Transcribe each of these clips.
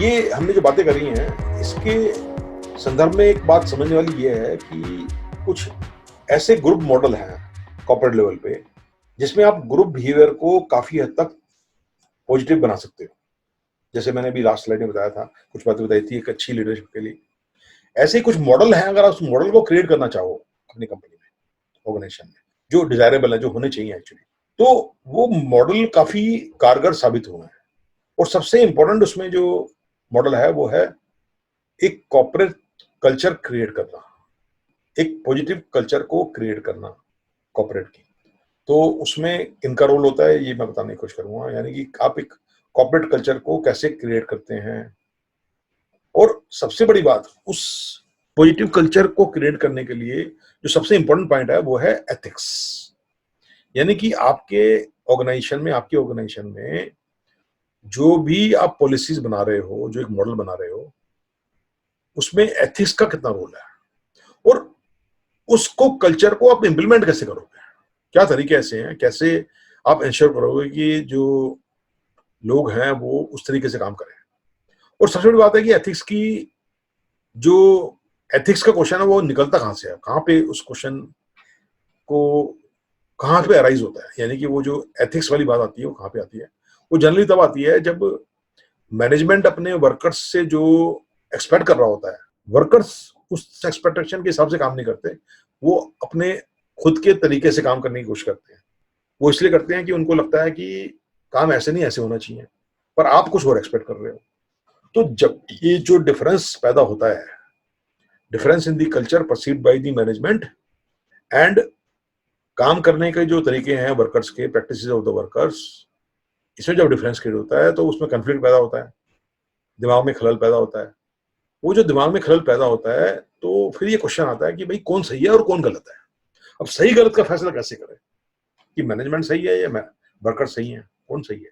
ये हमने जो बातें करी हैं, इसके संदर्भ में एक बात समझने वाली ये है कि कुछ ऐसे ग्रुप मॉडल हैं कॉर्पोरेट लेवल पे, जिसमें आप ग्रुप बिहेवियर को काफ़ी हद तक पॉजिटिव बना सकते हो। जैसे मैंने अभी लास्ट स्लाइड में बताया था, कुछ बातें बताई थी एक अच्छी लीडरशिप के लिए। ऐसे ही कुछ मॉडल हैं, अगर आप उस मॉडल को क्रिएट करना चाहो अपनी कंपनी में, ऑर्गेनाइजेशन में, जो डिज़ायरेबल है, जो होने चाहिए एक्चुअली, तो वो मॉडल काफ़ी कारगर साबित हुए हैं। और सबसे इम्पोर्टेंट उसमें जो मॉडल है, वो है एक कॉर्पोरेट कल्चर क्रिएट करना, एक पॉजिटिव कल्चर को क्रिएट करना कॉर्पोरेट की। तो उसमें इनका रोल होता है, ये मैं बताने की कोशिश करूंगा, यानी कि आप एक कॉर्पोरेट कल्चर को कैसे क्रिएट करते हैं। और सबसे बड़ी बात, उस पॉजिटिव कल्चर को क्रिएट करने के लिए जो सबसे इंपॉर्टेंट पॉइंट है, वो है एथिक्स। यानी कि आपकी ऑर्गेनाइजेशन में जो भी आप पॉलिसीज बना रहे हो, जो एक मॉडल बना रहे हो, उसमें एथिक्स का कितना रोल है, और उसको कल्चर को आप इंप्लीमेंट कैसे करोगे, क्या तरीके ऐसे हैं, कैसे आप इंश्योर करोगे कि जो लोग हैं वो उस तरीके से काम करें। और सबसे बड़ी बात है कि जो एथिक्स का क्वेश्चन है, वो निकलता कहाँ से है, कहाँ पे उस क्वेश्चन को कहाँ पे अराइज होता है। यानी कि वो जो एथिक्स वाली बात आती है, वो कहाँ पे आती है? वो जनरली तब आती है जब मैनेजमेंट अपने वर्कर्स से जो एक्सपेक्ट कर रहा होता है, वर्कर्स उस एक्सपेक्टेशन के हिसाब से काम नहीं करते, वो अपने खुद के तरीके से काम करने की कोशिश करते हैं। वो इसलिए करते हैं कि उनको लगता है कि काम ऐसे नहीं, ऐसे होना चाहिए, पर आप कुछ और एक्सपेक्ट कर रहे हो। तो जब ये जो डिफरेंस पैदा होता है, difference in the culture perceived by the management and काम करने के जो तरीके हैं वर्कर्स के, प्रैक्टिसेस ऑफ द वर्कर्स, इसमें जब डिफरेंस क्रिएट होता है तो उसमें कंफ्लिक्ट पैदा होता है, दिमाग में खलल पैदा होता है। वो जो दिमाग में खलल पैदा होता है, तो फिर ये क्वेश्चन आता है कि भाई कौन सही है और कौन गलत है। अब सही गलत का फैसला कैसे करें कि मैनेजमेंट सही है या वर्कर सही है, कौन सही है?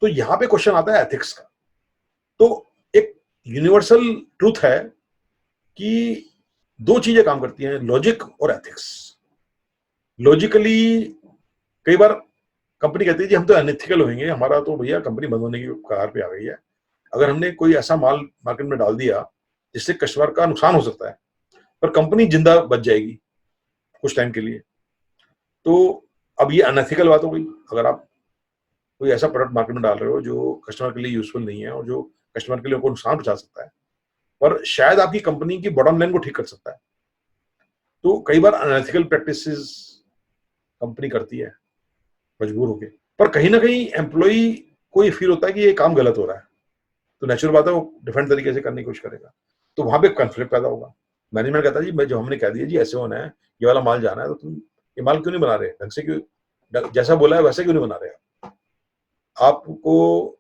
तो यहाँ पे क्वेश्चन आता है एथिक्स का। तो एक यूनिवर्सल ट्रूथ है कि दो चीजें काम करती हैं, लॉजिक और एथिक्स। लॉजिकली कई बार कंपनी कहती है जी हम तो अनएथिकल होंगे, हमारा तो भैया कंपनी बंद होने की कगार पे आ गई है, अगर हमने कोई ऐसा माल मार्केट में डाल दिया जिससे कस्टमर का नुकसान हो सकता है, पर कंपनी जिंदा बच जाएगी कुछ टाइम के लिए। तो अब ये अनएथिकल बात हो गई। अगर आप कोई ऐसा प्रोडक्ट मार्केट में डाल रहे हो जो कस्टमर के लिए यूजफुल नहीं है और जो कस्टमर के लिए आपको नुकसान पहुंचा सकता है, पर शायद आपकी कंपनी की बॉटम लाइन को ठीक कर सकता है, तो कई बार अनएथिकल प्रैक्टिसेस कंपनी करती है मजबूर होके। पर कहीं ना कहीं एम्प्लॉई को ये फील होता है कि ये काम गलत हो रहा है, तो नेचुरल बात है वो डिफरेंट तरीके से करने की कोशिश करेगा। तो वहां पे कॉन्फ्लिक्ट पैदा होगा। मैनेजमेंट कहता है जी, मैं जो हमने कह दिया जी ऐसे होना है, ये वाला माल जाना है, तो तुम ये माल क्यों नहीं बना रहे ढंग से, क्यों जैसा बोला है वैसे क्यों नहीं बना रहे? आपको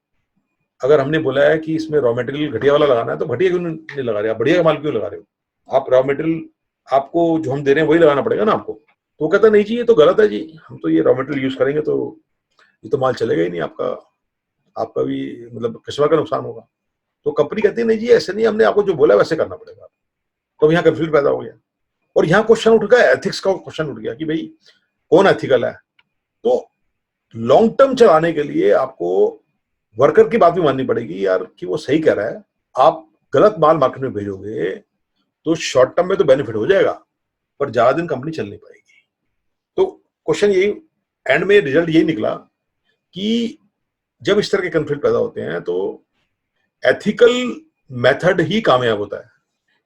अगर हमने बोला है कि इसमें रॉ मटेरियल घटिया वाला लगाना है, तो घटिया क्यों नहीं लगा रहे? आप बढ़िया माल क्यों लगा रहे हो? आप रॉ मटेरियल आपको जो हम दे रहे हैं वही लगाना पड़ेगा ना आपको। तो वो कहता नहीं जी ये तो गलत है जी, हम तो ये रॉ मटेरियल यूज करेंगे तो ये तो माल चलेगा ही नहीं आपका, आपका भी मतलब कस्टमर का नुकसान होगा। तो कंपनी कहती है नहीं जी ऐसे नहीं, हमने आपको जो बोला वैसे करना पड़ेगा। तो यहाँ कंफ्लिक्ट पैदा हो गया। और यहाँ क्वेश्चन उठ गया, एथिक्स का क्वेश्चन उठ गया कि भाई कौन एथिकल है। तो लॉन्ग टर्म चलाने के लिए आपको वर्कर की बात भी माननी पड़ेगी यार, कि वो सही कह रहा है। आप गलत माल मार्केट में भेजोगे तो शॉर्ट टर्म में तो बेनिफिट हो जाएगा, पर ज्यादा दिन कंपनी चल नहीं पाएगी। तो क्वेश्चन यही, एंड में रिजल्ट यही निकला कि जब इस तरह के कंफ्लिक्ट पैदा होते हैं तो एथिकल मेथड ही कामयाब होता है।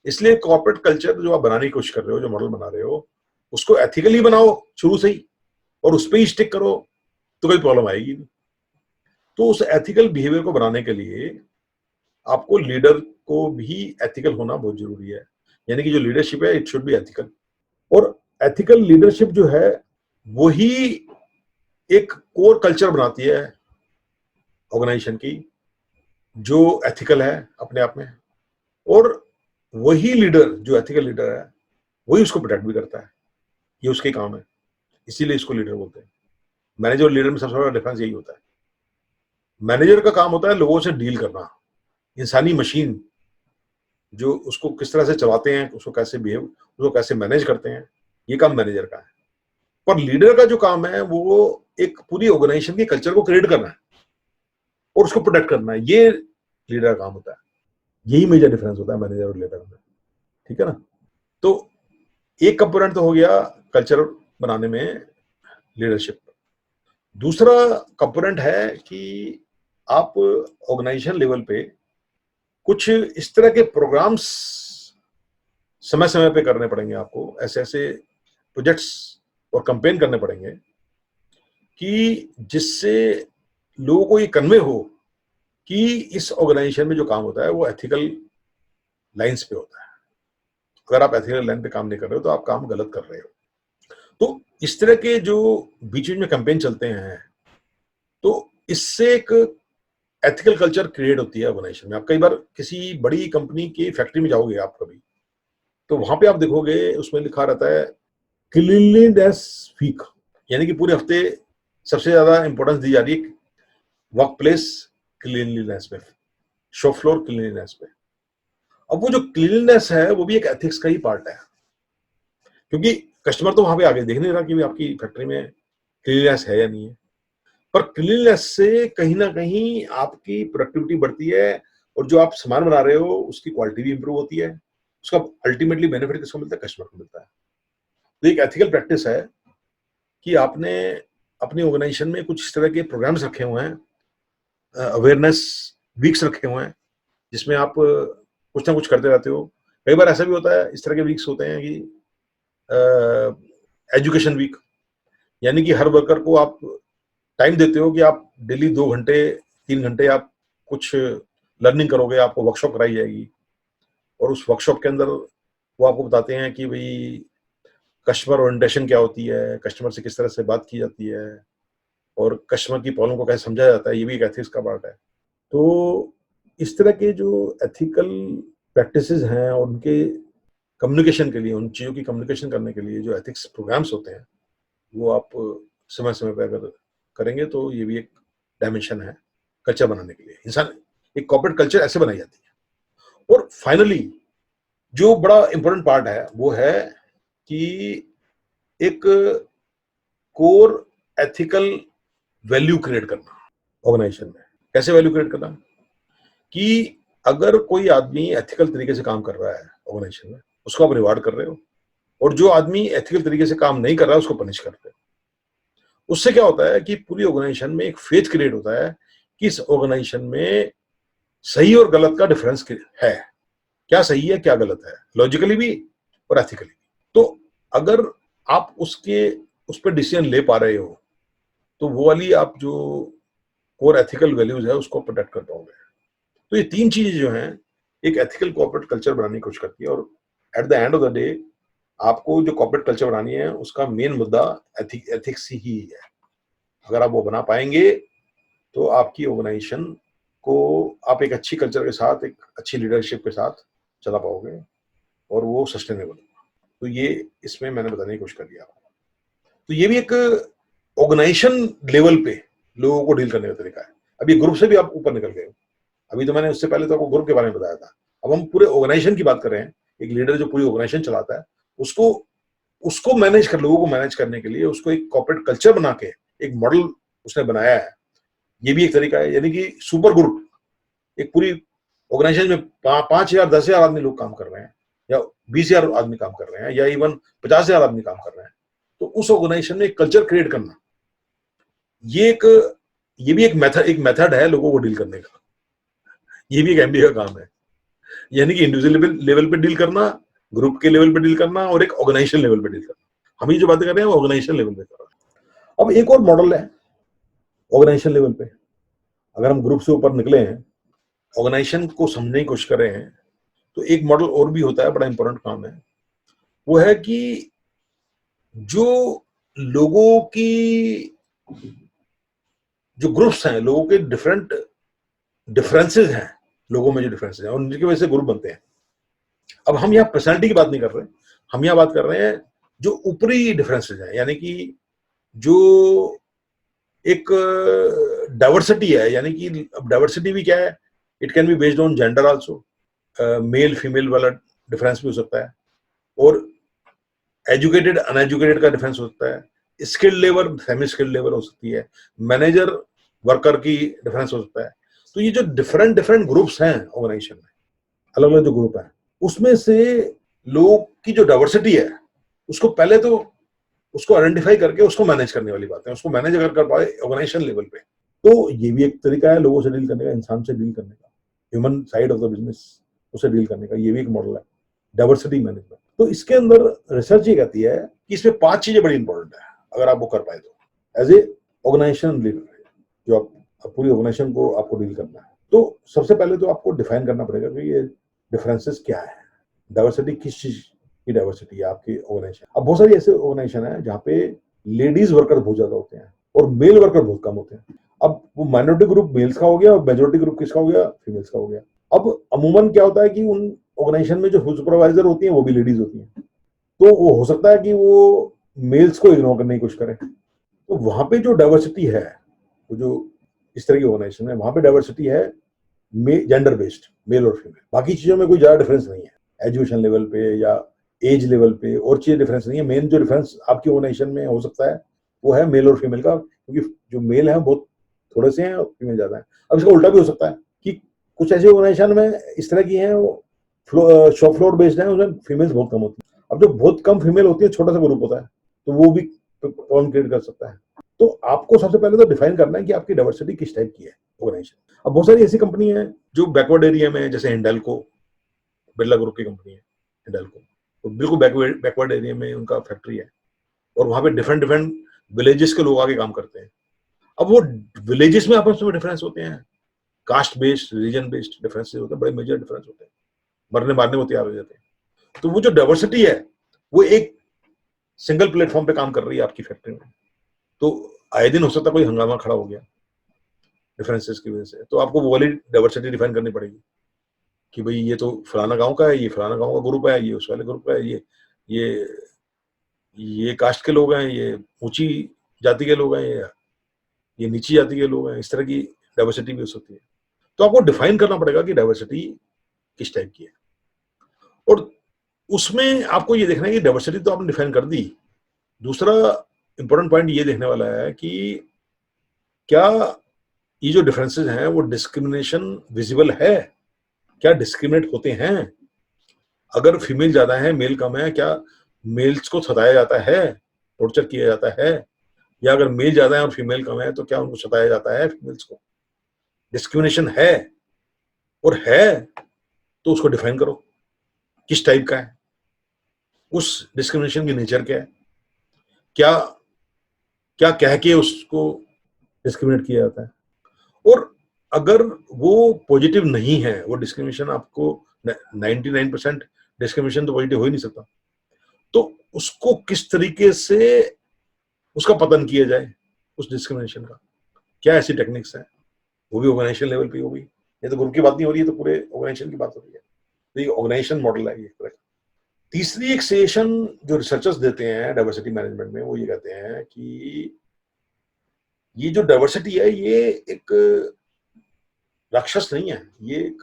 इसलिए कॉर्पोरेट कल्चर जो आप बनाने की कोशिश कर रहे हो, जो मॉडल बना रहे हो, उसको एथिकली बनाओ शुरू से ही, और उस पर ही स्टिक करो, तो कोई प्रॉब्लम आएगी नहीं। तो उस एथिकल बिहेवियर को बनाने के लिए आपको लीडर को भी एथिकल होना बहुत जरूरी है। यानी कि जो लीडरशिप है इट शुड बी एथिकल। और एथिकल लीडरशिप जो है वही एक कोर कल्चर बनाती है ऑर्गेनाइजेशन की, जो एथिकल है अपने आप में। और वही लीडर जो एथिकल लीडर है वही उसको प्रोटेक्ट भी करता है, ये उसके काम है, इसीलिए इसको लीडर बोलते हैं। मैनेजर और लीडर में सबसे बड़ा डिफरेंस यही होता है। मैनेजर का काम होता है लोगों से डील करना, इंसानी मशीन जो उसको किस तरह से चलाते हैं, उसको कैसे बिहेव, उसको कैसे मैनेज करते हैं, ये काम मैनेजर का है। पर लीडर का जो काम है वो एक पूरी ऑर्गेनाइजेशन के कल्चर को क्रिएट करना है और उसको प्रोटेक्ट करना है, ये लीडर का काम होता है। यही मेजर डिफरेंस होता है मैनेजर और लीडर में, ठीक है ना। तो एक कंपोनेंट तो हो गया कल्चर बनाने में लीडरशिप। दूसरा कंपोनेंट है कि आप ऑर्गेनाइजेशन लेवल पे कुछ इस तरह के प्रोग्राम्स समय समय पे करने पड़ेंगे आपको, ऐसे ऐसे प्रोजेक्ट्स और कैंपेन करने पड़ेंगे कि जिससे लोगों को ये कन्वे हो कि इस ऑर्गेनाइजेशन में जो काम होता है वो एथिकल लाइंस पे होता है। अगर आप एथिकल लाइन पे काम नहीं कर रहे हो तो आप काम गलत कर रहे हो। तो इस तरह के जो बीच बीच में कैंपेन चलते हैं, तो इससे एक एथिकल कल्चर क्रिएट होती है ऑर्गेनाइजेशन में। आप कई बार किसी बड़ी कंपनी की फैक्ट्री में जाओगे आप कभी, तो वहां पे आप देखोगे उसमें लिखा रहता है क्लीनलीनेस वीक, यानी कि पूरे हफ्ते सबसे ज्यादा इंपॉर्टेंस दी जा रही है वर्क प्लेस क्लीनलीनेस पे, शॉप फ्लोर क्लीनलीनेस पे। अब वो जो क्लीनलीनेस है वो भी एक एथिक्स का ही पार्ट है, क्योंकि कस्टमर तो वहां पे आगे देख नहीं रहा कि आपकी फैक्ट्री में क्लीनलीनेस है या नहीं है, पर क्लीनलीनेस से कहीं ना कहीं आपकी प्रोडक्टिविटी बढ़ती है और जो आप सामान बना रहे हो उसकी क्वालिटी भी इंप्रूव होती है। उसका अल्टीमेटली बेनिफिट किसको मिलता है? कस्टमर को मिलता है। तो एक एथिकल प्रैक्टिस है कि आपने अपनी ऑर्गेनाइजेशन में कुछ इस तरह के प्रोग्राम्स रखे हुए हैं, अवेयरनेस वीक्स रखे हुए हैं, जिसमें आप कुछ ना कुछ करते रहते हो। कई बार ऐसा भी होता है, इस तरह के वीक्स होते हैं कि एजुकेशन वीक, यानी कि हर वर्कर को आप टाइम देते हो कि आप डेली 2 घंटे 3 घंटे आप कुछ लर्निंग करोगे, आपको वर्कशॉप कराई जाएगी और उस वर्कशॉप के अंदर वो आपको बताते हैं कि भाई कस्टमर ओरिएंटेशन क्या होती है, कस्टमर से किस तरह से बात की जाती है और कस्टमर की प्रॉब्लम को कैसे समझा जाता है। ये भी एक एथिक्स का पार्ट है। तो इस तरह के जो एथिकल प्रैक्टिसेस हैं और उनके कम्युनिकेशन के लिए, उन चीज़ों की कम्युनिकेशन करने के लिए जो एथिक्स प्रोग्राम्स होते हैं, वो आप समय समय पर अगर करेंगे तो ये भी एक डायमेंशन है कल्चर बनाने के लिए। इंसान एक कॉर्पोरेट कल्चर ऐसे बनाई जाती है। और फाइनली जो बड़ा इंपॉर्टेंट पार्ट है वो है कि एक कोर एथिकल वैल्यू क्रिएट करना ऑर्गेनाइजेशन में। कैसे वैल्यू क्रिएट करना? कि अगर कोई आदमी एथिकल तरीके से काम कर रहा है ऑर्गेनाइजेशन में, उसको आप रिवार्ड कर रहे हो, और जो आदमी एथिकल तरीके से काम नहीं कर रहा है उसको पनिश कर रहे हो। उससे क्या होता है कि पूरी ऑर्गेनाइजेशन में एक फेथ क्रिएट होता है कि इस ऑर्गेनाइजेशन में सही और गलत का डिफरेंस है, क्या सही है क्या गलत है, लॉजिकली भी और एथिकली भी। तो अगर आप उस पर डिसीजन ले पा रहे हो तो वो वाली आप जो कोर एथिकल वैल्यूज है उसको प्रोटेक्ट कर पाओगे। तो ये तीन चीजें जो हैं एक एथिकल कॉर्पोरेट कल्चर बनाने की कोशिश करती है। और at the end of the day आपको जो कॉर्पोरेट कल्चर बनानी है उसका मेन मुद्दा एथिक्स ही है। अगर आप वो बना पाएंगे तो आपकी ऑर्गेनाइजेशन को आप एक अच्छी कल्चर के साथ, एक अच्छी लीडरशिप के साथ चला पाओगे और वो सस्टेनेबल होगा। तो ये इसमें मैंने बताने की कोशिश कर दिया। तो ये भी एक ऑर्गेनाइजेशन लेवल पे लोगों को डील करने का तरीका है। अभी ग्रुप से भी आप ऊपर निकल गए हो। अभी तो मैंने उससे पहले तो आपको ग्रुप के बारे में बताया था। अब हम पूरे ऑर्गेनाइजेशन की बात कर रहे हैं। एक लीडर जो पूरी ऑर्गेनाइजेशन चलाता है, उसको उसको मैनेज कर, लोगों को मैनेज करने के लिए उसको एक कॉर्पोरेट कल्चर बना के एक मॉडल उसने बनाया है। ये भी एक तरीका है, यानी कि सुपर ग्रुप, एक पूरी ऑर्गेनाइजेशन में 5,000 10,000 आदमी लोग काम कर रहे हैं, या 20,000 आदमी काम कर रहे हैं, या इवन 50,000 आदमी काम कर रहे हैं। तो उस ऑर्गेनाइजेशन में एक कल्चर क्रिएट करना, ये भी एक मेथड है लोगों को डील करने का। ये भी एक एमडी का काम है, यानी कि इंडिविजुअल लेवल पे डील करना, ग्रुप के लेवल पे डील करना और एक ऑर्गेनाइजेशन लेवल पे डील करना। हम ये जो बातें कर रहे हैं वो ऑर्गेनाइजेशन लेवल पे कर रहे हैं। अब एक और मॉडल है ऑर्गेनाइजेशन लेवल पे। अगर हम ग्रुप से ऊपर निकले हैं, ऑर्गेनाइजेशन को समझने की कोशिश कर रहे हैं, तो एक मॉडल और भी होता है, बड़ा इंपॉर्टेंट काम है। वो है कि जो लोगों की, जो ग्रुप्स हैं, लोगों के डिफरेंट डिफरेंसेस हैं, लोगों में जो डिफरेंसेस हैं और उनकी वजह से ग्रुप बनते हैं। अब हम यहाँ पर्सनैलिटी की बात नहीं कर रहे, हम यहाँ बात कर रहे हैं जो ऊपरी डिफरेंसेस हैं, यानी कि जो एक डाइवर्सिटी है। यानी कि अब डाइवर्सिटी भी क्या है? It can be based on gender also, male female वाला डिफरेंस भी हो सकता है, और एजुकेटेड अनएजुकेटेड का डिफरेंस हो सकता है, skilled labour semi skilled labour हो सकती है, मैनेजर वर्कर की डिफरेंस हो सकता है। तो ये जो डिफरेंट डिफरेंट ग्रुप्स हैं ऑर्गेनाइजेशन में, अलग अलग जो ग्रुप है, उसमें से लोग की जो डाइवर्सिटी है उसको पहले तो उसको आइडेंटिफाई करके उसको मैनेज करने वाली बात है। उसको मैनेज अगर कर पाए ऑर्गेनाइजेशन लेवल पे, तो ये भी एक तरीका है लोगों से डील करने का, इंसान से डील करने का, human side of the business उससे डील करने का, ये भी एक मॉडल है डाइवर्सिटी मैनेजमेंट। तो इसके अंदर रिसर्च ये कहती है कि इसमें 5 चीजें बड़ी इंपॉर्टेंट है, अगर आप वो कर पाए तो एज ए ऑर्गेनाइजेशन लीडर, जो आप पूरी ऑर्गेनाइजेशन को आपको डील करना है। तो सबसे पहले तो आपको डिफाइन करना पड़ेगा कि ये डिफरेंसेस क्या है, डाइवर्सिटी किस चीज की डाइवर्सिटी है आपकी ऑर्गेनाइजेशन। अब बहुत सारी ऐसे ऑर्गेनाइजेशन है जहाँ पे लेडीज वर्कर बहुत ज्यादा होते हैं और मेल वर्कर बहुत कम होते हैं। अब वो माइनॉरिटी ग्रुप मेल्स का हो गया और मेजोरिटी ग्रुप किसका हो गया, फीमेल्स का हो गया। अब अमूमन क्या होता है कि उन ऑर्गेनाइजेशन में जो सुपरवाइजर होती हैं वो भी लेडीज होती हैं, तो वो हो सकता है कि वो मेल्स को इग्नोर करने की कोशिश करें। तो वहां पे जो डाइवर्सिटी है, वो जो इस तरह की ऑर्गेनाइजेशन है, वहां पे डाइवर्सिटी है जेंडर बेस्ड, मेल और फीमेल। बाकी चीजों में कोई ज्यादा डिफरेंस नहीं है, एजुकेशन लेवल पे या एज लेवल पे और चीजें डिफरेंस नहीं है। मेन जो डिफरेंस आपकी ऑर्गेनाइजेशन में हो सकता है वो है मेल और फीमेल का, क्योंकि जो मेल है बहुत थोड़े से हैं और फीमेल ज्यादा है। अब इसका उल्टा भी हो सकता है कि कुछ ऐसी ऑर्गेनाइजेशन में इस तरह की हैं, वो शॉप फ्लोर बेस्ड है, उसमें फीमेल्स बहुत कम होती है। अब जो बहुत कम फीमेल होती है, छोटा सा ग्रुप होता है, तो वो भी प्रॉब्लम क्रिएट कर सकता है। तो आपको सबसे पहले तो डिफाइन करना है कि आपकी डाइवर्सिटी किस टाइप की है ऑर्गेनाइजेशन। अब बहुत सारी ऐसी कंपनी है जो बैकवर्ड एरिया में है, जैसे हिंडाल्को, बिरला ग्रुप की कंपनी है हिंडाल्को, तो बिल्कुल बैकवर्ड एरिया में उनका फैक्ट्री है और वहां पे डिफरेंट डिफरेंट विलेजेस के लोग आके काम करते हैं। अब वो विलेजेस में आपस में डिफरेंस होते हैं, caste based, region based differences होते हैं, बड़े मेजर डिफरेंस होते हैं, मरने मारने को तैयार हो जाते हैं। तो वो जो डाइवर्सिटी है वो एक सिंगल प्लेटफॉर्म पे काम कर रही है आपकी फैक्ट्री में, तो आए दिन हो सकता है कोई हंगामा खड़ा हो गया डिफरेंसेस की वजह से, तो आपको वो वाली डाइवर्सिटी डिफाइन करनी पड़ेगी कि भाई ये तो फलाना गांव का है, ये फलाना गांव का ग्रुप है, ये उस वाले ग्रुप का है, ये ये कास्ट के लोग हैं, ये ऊंची जाति के लोग हैं, ये नीची जाति के लोग हैं। इस तरह की डाइवर्सिटी भी हो सकती है। तो आपको डिफाइन करना पड़ेगा कि डाइवर्सिटी किस टाइप की है, और उसमें आपको ये देखना है कि डाइवर्सिटी तो आपने डिफाइन कर दी। दूसरा इंपॉर्टेंट पॉइंट ये देखने वाला है कि क्या ये जो डिफरेंसेस हैं वो डिस्क्रिमिनेशन विजिबल है, क्या डिस्क्रिमिनेट होते हैं। अगर फीमेल ज्यादा है मेल कम है, क्या मेल्स को सताया जाता है, टॉर्चर किया जाता है, या अगर मेल ज्यादा है और फीमेल कम है तो क्या उनको सताया जाता है फीमेल्स को। डिस्क्रिमिनेशन है, और है तो उसको डिफाइन करो किस टाइप का है, उस डिस्क्रिमिनेशन की नेचर क्या है, क्या क्या कह के उसको डिस्क्रिमिनेट किया जाता है। और अगर वो पॉजिटिव नहीं है, वो डिस्क्रिमिनेशन आपको 99% डिस्क्रिमिनेशन तो पॉजिटिव हो ही नहीं सकता, तो उसको किस तरीके से उसका पतन किया जाए उस डिस्क्रिमिनेशन का, क्या ऐसी टेक्निक्स हैं, वो भी ऑर्गेनाइजेशन लेवल पे होगी। ये तो ग्रुप की बात नहीं हो रही है, तो पूरे ऑर्गेनाइजेशन की बात हो रही है। तो ये ऑर्गेनाइजेशन मॉडल है ये। तीसरी एक सजेशन जो रिसर्चर्स देते हैं डाइवर्सिटी मैनेजमेंट में, वो ये कहते हैं कि ये जो डाइवर्सिटी है ये एक राक्षस नहीं है, ये एक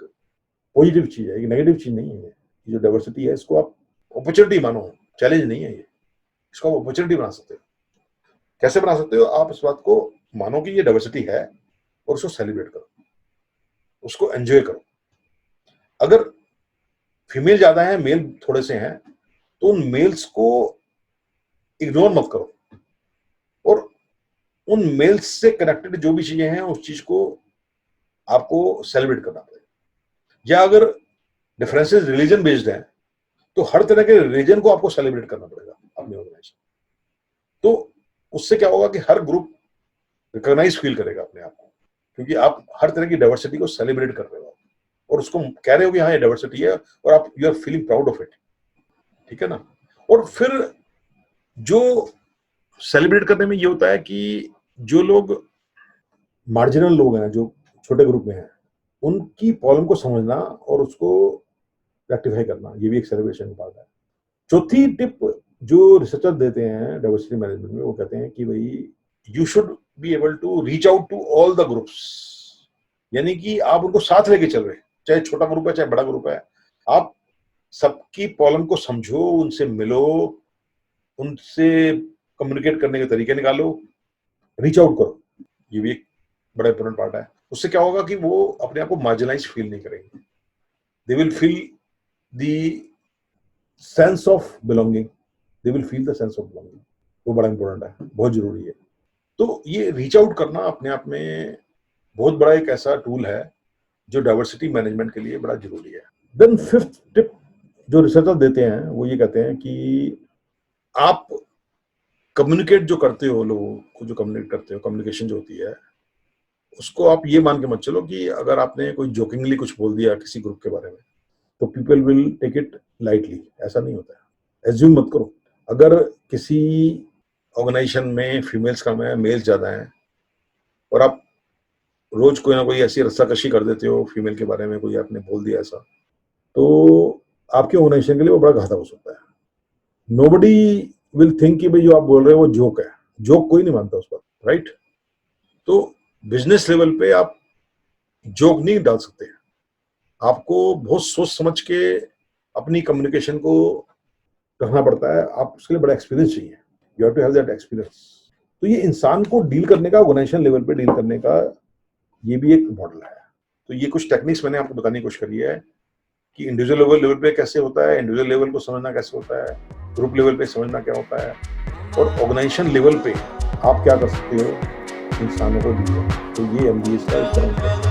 पॉजिटिव चीज है, ये नेगेटिव चीज नहीं है। ये जो डाइवर्सिटी है इसको आप अपॉर्चुनिटी मानो, चैलेंज नहीं है ये, इसको आप अपॉर्चुनिटी बना सकते हो। कैसे बना सकते हो? आप इस बात को मानो कि ये डाइवर्सिटी है और उसको सेलिब्रेट करो, उसको एंजॉय करो। अगर फीमेल ज्यादा है, मेल थोड़े से हैं, तो उन मेल्स को इग्नोर मत करो, और उन मेल्स से कनेक्टेड जो भी चीजें हैं उस चीज को आपको सेलिब्रेट करना पड़ेगा। या अगर डिफरेंसेस रिलीजन बेस्ड हैं, तो हर तरह के रिलीजन को आपको सेलिब्रेट करना पड़ेगा अपनी ऑर्गेनाइजेशन। तो उससे क्या होगा कि हर ग्रुप रिकॉग्नाइज फील करेगा अपने आप को, क्योंकि आप हर तरह की डाइवर्सिटी को सेलिब्रेट कर रहे हो और उसको कह रहे हो कि हाँ ये डाइवर्सिटी है, और आप you are feeling proud of it. ठीक है ना? और फिर जो सेलिब्रेट करने में ये होता है कि जो लोग मार्जिनल लोग हैं, जो छोटे ग्रुप में हैं, उनकी प्रॉब्लम को समझना और उसको रेक्टिफाई करना, ये भी एक सेलिब्रेशन का पार्ट है। चौथी टिप जो रिसर्चर देते हैं डाइवर्सिटी मैनेजमेंट में, वो कहते हैं कि भाई you should be able to reach out to all the groups, यानी कि आप उनको साथ लेके चल रहे हैं, चाहे छोटा ग्रुप है चाहे बड़ा ग्रुप है, आप सबकी प्रॉब्लम को समझो, उनसे मिलो, उनसे कम्युनिकेट करने के तरीके निकालो, रीच आउट करो। ये भी एक बड़ा इंपॉर्टेंट पार्ट है। उससे क्या होगा कि वो अपने आप को मार्जिनलाइज फील नहीं करेंगे। They will feel the sense of belonging, they will feel the sense of belonging. वो बड़ा इंपॉर्टेंट है, बहुत जरूरी है। तो ये रीच आउट करना अपने आप में बहुत बड़ा एक ऐसा टूल है जो डाइवर्सिटी मैनेजमेंट के लिए बड़ा जरूरी है। देन फिफ्थ टिप जो रिसर्चर देते हैं वो ये कहते हैं कि आप कम्युनिकेट जो करते हो, लोगों को जो कम्युनिकेट करते हो, कम्युनिकेशन जो होती है, उसको आप ये मान के मत चलो कि अगर आपने कोई जोकिंगली कुछ बोल दिया किसी ग्रुप के बारे में तो people will take it lightly. ऐसा नहीं होता है, एज्यूम मत करो। अगर किसी ऑर्गेनाइजेशन में फीमेल्स कम है, मेल्स ज्यादा हैं, और आप रोज कोई ना कोई ऐसी रस्साकशी कर देते हो फीमेल के बारे में, कोई आपने बोल दिया ऐसा, तो आपके ऑर्गेनाइजेशन के लिए वो बड़ा घातक हो सकता है। नोबडी विल थिंक कि भाई जो आप बोल रहे हो वो जोक है। जोक कोई नहीं मानता उस पर, राइट? तो बिजनेस लेवल पे आप जोक नहीं डाल सकते। आपको बहुत सोच समझ के अपनी कम्युनिकेशन को रखना पड़ता है। आप उसके लिए बड़ा एक्सपीरियंस चाहिए, you have to have that experience. तो ये इंसान को डील करने का, ऑर्गेनाइजेशन लेवल पे डील करने का ये भी एक मॉडल है। तो ये कुछ टेक्निक्स मैंने आपको बताने की कोशिश करी है कि इंडिविजुअल लेवल पे कैसे होता है, इंडिविजुअल लेवल को समझना कैसे होता है, ग्रुप लेवल पे समझना क्या होता है, और ऑर्गेनाइजेशन लेवल पे आप क्या कर सकते हो इंसानों को डील करना। तो ये एमबीए का एक तरह